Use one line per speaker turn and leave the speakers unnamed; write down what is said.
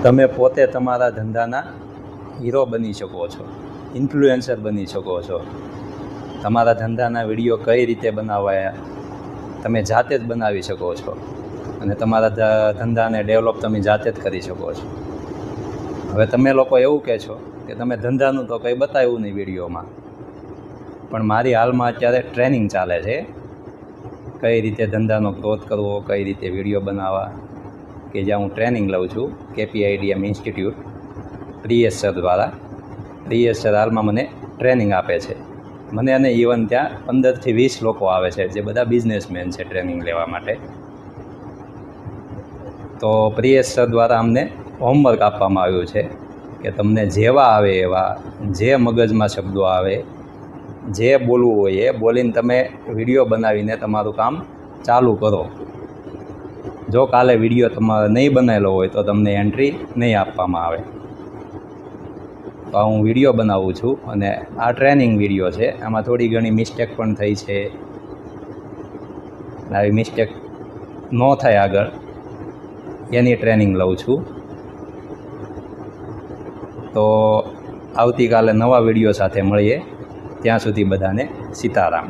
તમે પોતે તમારા ધંધાના હીરો બની શકો છો, ઇન્ફ્લુએન્સર બની શકો છો. તમારા ધંધાના વિડીયો કઈ રીતે બનાવાયા તમે જાતે જ બનાવી શકો છો અને તમારા ધંધાને ડેવલપ તમે જાતે જ કરી શકો છો. હવે તમે લોકો એવું કહે છો કે તમે ધંધાનું તો કંઈ બતાવ્યું નહીં વિડીયોમાં, પણ મારી હાલમાં અત્યારે ટ્રેનિંગ ચાલે છે કઈ રીતે ધંધાનો ગ્રોથ કરવો, કઈ રીતે વિડીયો બનાવવા, કે જ્યાં હું ટ્રેનિંગ લઉં છું KPIDM ઇન્સ્ટિટ્યૂટ પ્રિયેશ સર દ્વારા. પ્રિયેશ સર હાલમાં મને ટ્રેનિંગ આપે છે. મને અને ઇવન ત્યાં 15થી 20 લોકો આવે છે જે બધા બિઝનેસમેન છે ટ્રેનિંગ લેવા માટે. તો પ્રિયેશ સર દ્વારા અમને હોમવર્ક આપવામાં આવ્યું છે કે તમને જેવા આવે એવા, જે મગજમાં શબ્દો આવે, જે બોલવું હોય એ બોલીને તમે વિડીયો બનાવીને તમારું કામ ચાલુ કરો. જો કાલે વિડીયો તમારે નહીં બનાવેલો હોય તો તમને એન્ટ્રી નહીં આપવામાં આવે. તો હું વિડીયો બનાવું છું અને આ ટ્રેનિંગ વિડીયો છે. આમાં થોડી ઘણી મિસ્ટેક પણ થઈ છે. આવી મિસ્ટેક ન થાય આગળ એની ટ્રેનિંગ લઉં છું. તો આવતીકાલે નવા વિડીયો સાથે મળીએ. ત્યાં સુધી બધાને સીતારામ.